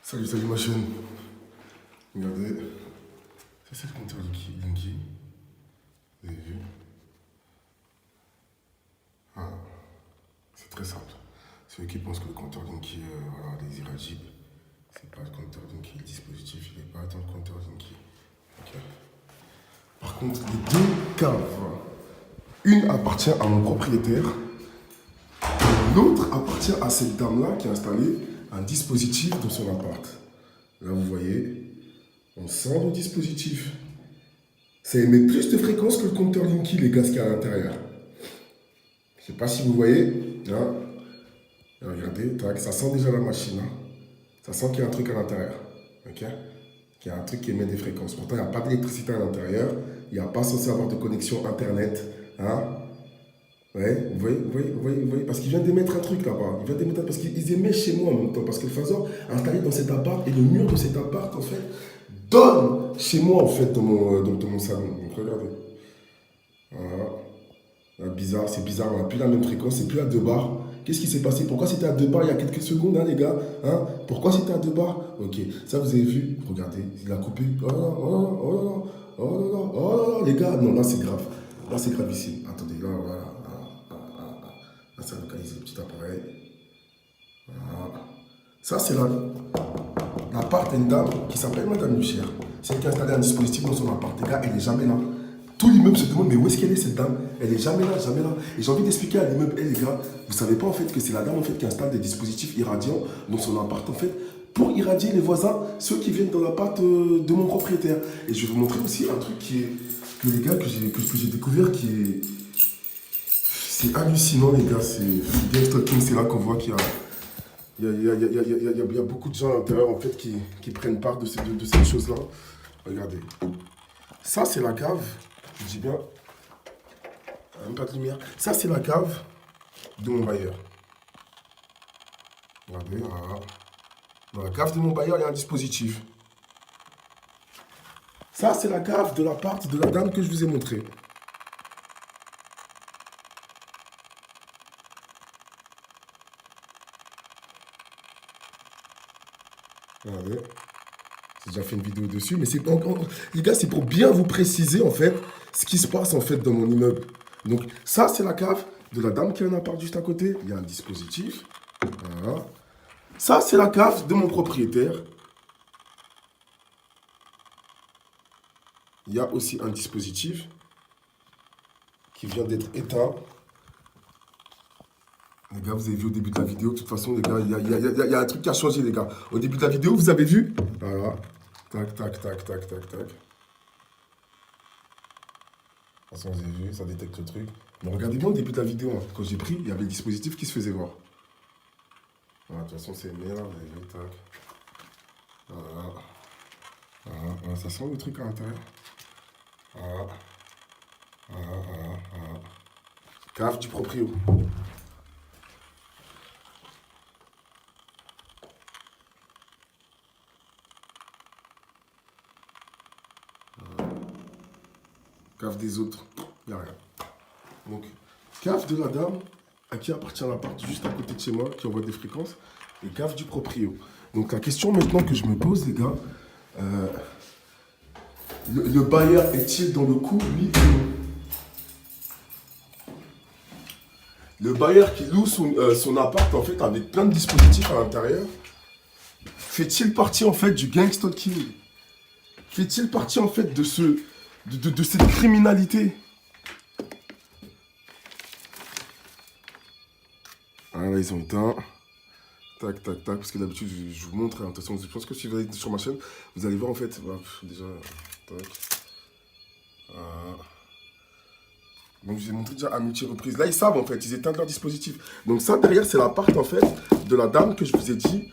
Salut, salut ma chaîne. Regardez, ça c'est le compteur Linky. Vous avez vu? Ah, c'est très simple. Ceux qui pensent que le compteur Linky voilà, est irréductible, c'est pas le compteur Linky, le dispositif, il n'est pas dans le compteur Linky. Ok. Par contre, les deux caves, une appartient à mon propriétaire, et l'autre appartient à cette dame-là qui a installé un dispositif dans son appart. Là, vous voyez, on sent le dispositif. Ça émet plus de fréquence que le compteur Linky, les gaz qu'il y a à l'intérieur. Je ne sais pas si vous voyez. Là, regardez, tac, ça sent déjà la machine. Hein. Ça sent qu'il y a un truc à l'intérieur. Ok? Qu'il y a un truc qui émet des fréquences. Pourtant, il n'y a pas d'électricité à l'intérieur. Il n'y a pas censé avoir de connexion Internet. Hein? Ouais, vous voyez, parce qu'il vient d'émettre un truc là-bas. Il vient d'émettre parce qu'ils émettent chez moi en même temps. Parce que le phasor installé dans cet appart et le mur de cet appart, en fait, donne chez moi, en fait, dans mon salon. Donc, regardez. Voilà. Là, bizarre, c'est bizarre. On n'a plus la même fréquence, c'est plus à 2 bars. Qu'est-ce qui s'est passé? Pourquoi c'était à 2 bars il y a quelques secondes, hein, les gars? Hein? Pourquoi c'était à 2 bars? Ok, ça vous avez vu? Regardez, il a coupé. Oh là là, oh là là, oh là là, oh là là, les gars. Non, là, c'est grave. Là, c'est gravissime. Attendez, là, voilà. Là, ça a localisé le petit appareil. Voilà. Ça, c'est l'appart d'une dame qui s'appelle Madame Luchère. C'est elle qui a installé un dispositif dans son appart. Les gars, elle n'est jamais là. Tout l'immeuble se demande, mais où est-ce qu'elle est cette dame? Elle n'est jamais là, jamais là. Et j'ai envie d'expliquer à l'immeuble, les gars, vous savez pas en fait que c'est la dame en fait qui installe des dispositifs irradiants dans son appart en fait pour irradier les voisins, ceux qui viennent dans l'appart de mon propriétaire. Et je vais vous montrer aussi un truc que les gars, que j'ai découvert qui est... C'est hallucinant les gars, c'est bien stalking, c'est là qu'on voit qu'il y a... Il y a beaucoup de gens à l'intérieur en fait qui prennent part de ces choses-là. Regardez. Ça, c'est la cave. Je dis bien. Même pas de lumière. Ça, c'est la cave de mon bailleur. Regardez, voilà. Dans la cave de mon bailleur, il y a un dispositif. Ça, c'est la cave de l'appart de la dame que je vous ai montré. Regardez. J'ai déjà fait une vidéo dessus, mais c'est les gars, c'est pour bien vous préciser en fait ce qui se passe en fait dans mon immeuble. Donc ça, c'est la cave de la dame qui a un appart juste à côté. Il y a un dispositif. Voilà. Ça, c'est la cave de mon propriétaire. Il y a aussi un dispositif qui vient d'être éteint. Les gars, vous avez vu au début de la vidéo, de toute façon, les gars, il y a un truc qui a changé, les gars. Au début de la vidéo, vous avez vu? Voilà. Tac, tac, tac, tac, tac, tac. De toute façon, vous avez vu, ça détecte le truc. Mais regardez bien au début de la vidéo, hein. Quand j'ai pris, il y avait le dispositif qui se faisait voir. Voilà, de toute façon, c'est merde, vous avez vu, tac. Voilà. Voilà, ça sent le truc à l'intérieur. Voilà. Voilà. Cave du proprio. Cave des autres, il n'y a rien. Donc, cave de la dame à qui appartient l'appart juste à côté de chez moi, qui envoie des fréquences, et cave du proprio. Donc, la question maintenant que je me pose, les gars, le bailleur est-il dans le coup, oui ou non? Le bailleur qui loue son appart, en fait, avec plein de dispositifs à l'intérieur, fait-il partie, en fait, du gang stalking? Fait-il partie, en fait, de cette criminalité? Voilà, ils ont éteint. Tac, tac, tac. Parce que d'habitude, je vous montre. Hein, de toute façon, je pense que si vous allez sur ma chaîne, vous allez voir en fait. Déjà, tac. Voilà. Donc, je vous ai montré déjà à multi-reprises. Là, ils savent en fait. Ils éteignent leur dispositif. Donc, ça, derrière, c'est l'appart en fait de la dame que je vous ai dit,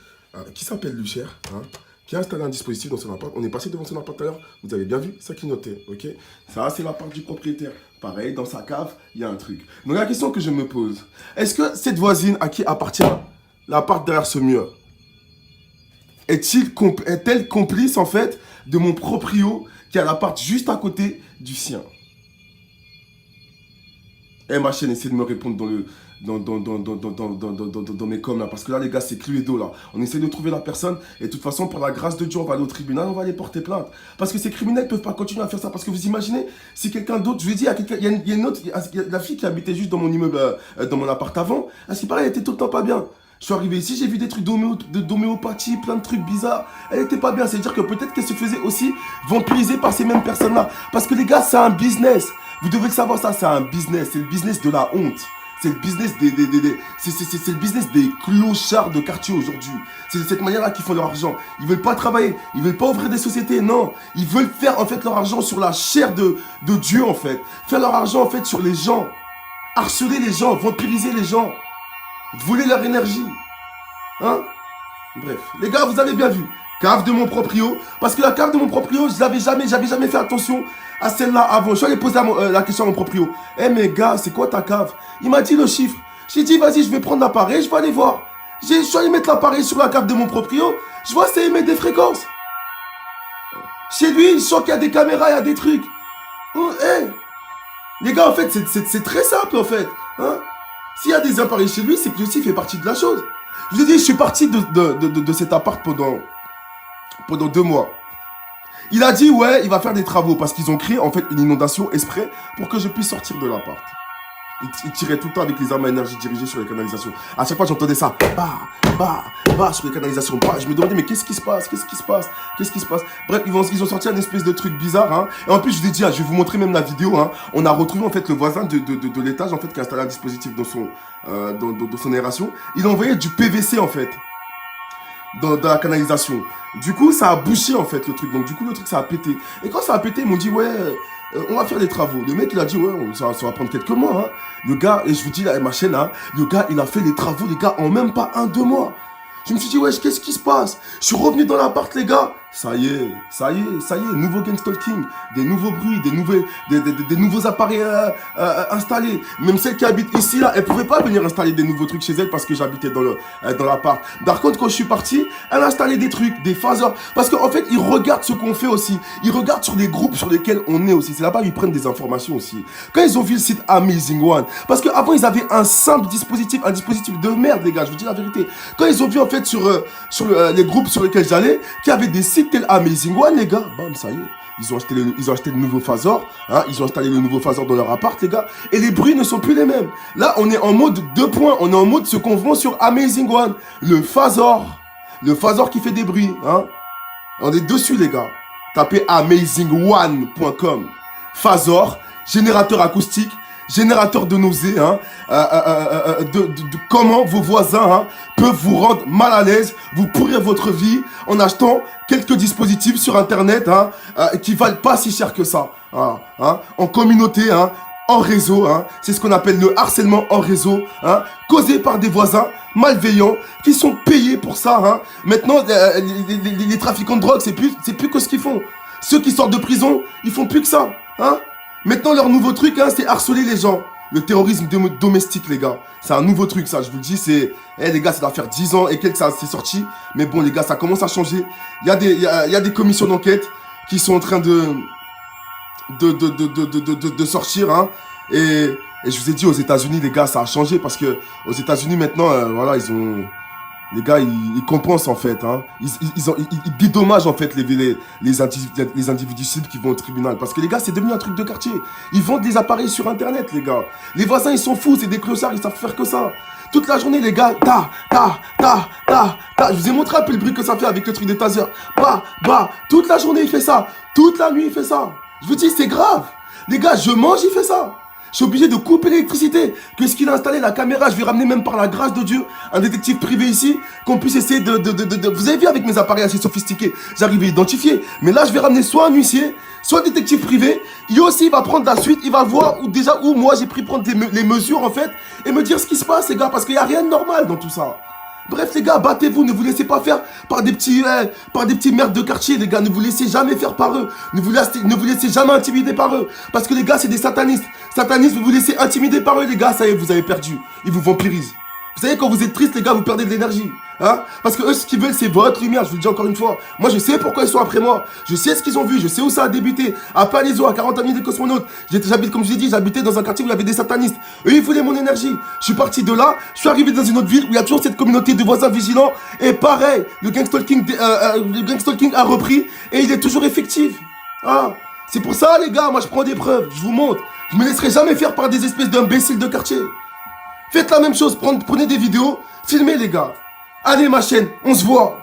qui s'appelle Luchère. Hein, qui a installé un dispositif dans son appart. On est passé devant son appart tout à l'heure. Vous avez bien vu, ça clignotait. Ok. Ça, c'est l'appart du propriétaire. Pareil, dans sa cave, il y a un truc. Donc, la question que je me pose, est-ce que cette voisine à qui appartient l'appart derrière ce mur est-elle complice en fait de mon proprio qui a l'appart juste à côté du sien? Eh ma chaîne, essayez de me répondre dans mes coms là. Parce que là, les gars, c'est Cluedo là. On essaie de trouver la personne et de toute façon, par la grâce de Dieu, on va aller au tribunal, on va aller porter plainte. Parce que ces criminels ne peuvent pas continuer à faire ça. Parce que vous imaginez, si quelqu'un d'autre, je vous ai dit, il y a une autre, il y a la fille qui habitait juste dans mon immeuble, dans mon appart avant. À ce qui paraît, elle était tout le temps pas bien. Je suis arrivé ici, j'ai vu des trucs d'homéopathie, plein de trucs bizarres. Elle était pas bien. C'est-à-dire que peut-être qu'elle se faisait aussi vampiriser par ces mêmes personnes-là. Parce que les gars, c'est un business. Vous devez le savoir, ça, c'est un business. C'est le business de la honte. C'est le business c'est le business des clochards de quartier aujourd'hui. C'est de cette manière-là qu'ils font leur argent. Ils veulent pas travailler, ils veulent pas ouvrir des sociétés, non. Ils veulent faire en fait leur argent sur la chair de Dieu en fait. Faire leur argent en fait sur les gens. Harceler les gens, vampiriser les gens. Voler leur énergie. Hein? Bref, les gars, vous avez bien vu. Cave de mon proprio. Parce que la cave de mon proprio, j'avais jamais fait attention à celle-là avant. Je suis allé poser la question à mon proprio. Eh mais gars, c'est quoi ta cave? Il m'a dit le chiffre. J'ai dit, vas-y, je vais prendre l'appareil, je vais aller voir. Je suis allé mettre l'appareil sur la cave de mon proprio. Je vois, ça émet des fréquences. Chez lui, je sens qu'il y a des caméras, il y a des trucs. Hey. Les gars, en fait, c'est très simple, en fait. Hein? S'il y a des appareils chez lui, c'est que lui aussi fait partie de la chose. Je vous ai dit, je suis parti de cet appart pendant 2 mois. Il a dit, ouais, il va faire des travaux parce qu'ils ont créé en fait une inondation exprès pour que je puisse sortir de l'appart. Il tirait tout le temps avec les armes à énergie dirigées sur les canalisations. À chaque fois, j'entendais ça. Bah, sur les canalisations. Bah. Je me demandais, mais qu'est-ce qui se passe? Bref, ils ont sorti un espèce de truc bizarre. Hein. Et en plus, je vous ai dit, je vais vous montrer même la vidéo. Hein. On a retrouvé en fait le voisin de l'étage en fait, qui a installé un dispositif dans son aération. Il a envoyé du PVC en fait. Dans la canalisation. Du coup, ça a bouché en fait le truc. Donc du coup, le truc, ça a pété. Et quand ça a pété, ils m'ont dit, ouais, on va faire des travaux. Le mec, il a dit, ouais, ça va prendre quelques mois. Hein. Le gars, et je vous dis, là, ma chaîne, hein, le gars, il a fait les travaux, les gars, en même pas 1-2 mois. Je me suis dit, wesh, qu'est-ce qui se passe? Je suis revenu dans l'appart, les gars. Ça y est, nouveau gang stalking, des nouveaux bruits, des nouveaux appareils installés. Même celle qui habite ici, là, elle pouvait pas venir installer des nouveaux trucs chez elle parce que j'habitais dans l'appart. Par contre, quand je suis parti, elle a installé des trucs, des phaseurs. Parce qu'en fait, ils regardent ce qu'on fait aussi. Ils regardent sur des groupes sur lesquels on est aussi. C'est là-bas qu'ils prennent des informations aussi. Quand ils ont vu le site Amazing One, parce qu'avant, ils avaient un simple dispositif, un dispositif de merde, les gars, je vous dis la vérité. Quand ils ont vu, en fait, sur les groupes sur lesquels j'allais, qu'il y avait des sites tel Amazing One, les gars, bam, ça y est. Ils ont acheté le nouveau phasor, hein, ils ont installé le nouveau phasor dans leur appart, les gars, et les bruits ne sont plus les mêmes. Là, on est en mode 2 points, on est en mode ce qu'on vend sur Amazing One, le phasor qui fait des bruits, hein. On est dessus, les gars. Tapez amazingone.com, phasor, générateur acoustique, générateur de nausées, hein, de comment vos voisins hein, peuvent vous rendre mal à l'aise, vous pourrir votre vie en achetant quelques dispositifs sur internet hein, qui valent pas si cher que ça, hein, en communauté, hein, en réseau, hein, c'est ce qu'on appelle le harcèlement en réseau, hein, causé par des voisins malveillants qui sont payés pour ça. Hein. Maintenant, les trafiquants de drogue, c'est plus que ce qu'ils font. Ceux qui sortent de prison, ils font plus que ça, hein. Maintenant, leur nouveau truc, hein, c'est harceler les gens. Le terrorisme domestique, les gars. C'est un nouveau truc, ça. Je vous le dis, c'est... Eh, les gars, ça doit faire 10 ans et quelques ça s'est sorti. Mais bon, les gars, ça commence à changer. Il y a des commissions d'enquête qui sont en train de sortir, hein. Et je vous ai dit, aux États-Unis, les gars, ça a changé parce que aux États-Unis, maintenant, voilà, ils ont... Les gars, ils compensent en fait, hein. Ils dédommagent en fait les individus cibles qui vont au tribunal. Parce que les gars, c'est devenu un truc de quartier. Ils vendent des appareils sur internet, les gars. Les voisins, ils sont fous, c'est des clochards, ils savent faire que ça. Toute la journée, les gars, je vous ai montré un peu le bruit que ça fait avec le truc des tasers. Toute la journée, il fait ça. Toute la nuit, il fait ça. Je vous dis, c'est grave. Les gars, je mange, il fait ça. Je suis obligé de couper l'électricité. Qu'est-ce qu'il a installé? La caméra, je vais ramener même par la grâce de Dieu un détective privé ici, qu'on puisse essayer Vous avez vu avec mes appareils assez sophistiqués, j'arrive à identifier. Mais là, je vais ramener soit un huissier, soit un détective privé. Il aussi, il va prendre la suite, il va voir où moi j'ai pris prendre les mesures en fait, et me dire ce qui se passe, les gars, parce qu'il n'y a rien de normal dans tout ça. Bref, les gars, battez-vous, ne vous laissez pas faire par des petits merdes de quartier, les gars, ne vous laissez jamais faire par eux, ne vous laissez jamais intimider par eux, parce que les gars, c'est des satanistes, vous vous laissez intimider par eux, les gars, ça y est, vous avez perdu, ils vous vampirisent. Vous savez, quand vous êtes triste, les gars, vous perdez de l'énergie. Hein? Parce que eux, ce qu'ils veulent, c'est votre lumière. Je vous le dis encore une fois. Moi, je sais pourquoi ils sont après moi. Je sais ce qu'ils ont vu. Je sais où ça a débuté. À Palaiso, à 40 amis des cosmonautes. J'habite, comme je l'ai dit, j'habitais dans un quartier où il y avait des satanistes. Eux, ils voulaient mon énergie. Je suis parti de là. Je suis arrivé dans une autre ville où il y a toujours cette communauté de voisins vigilants. Et pareil, le gangstalking a repris. Et il est toujours effectif. Ah, c'est pour ça, les gars. Moi, je prends des preuves. Je vous montre. Je me laisserai jamais faire par des espèces d'imbéciles de quartier. Faites la même chose, prenez des vidéos, filmez les gars. Allez ma chaîne, on se voit.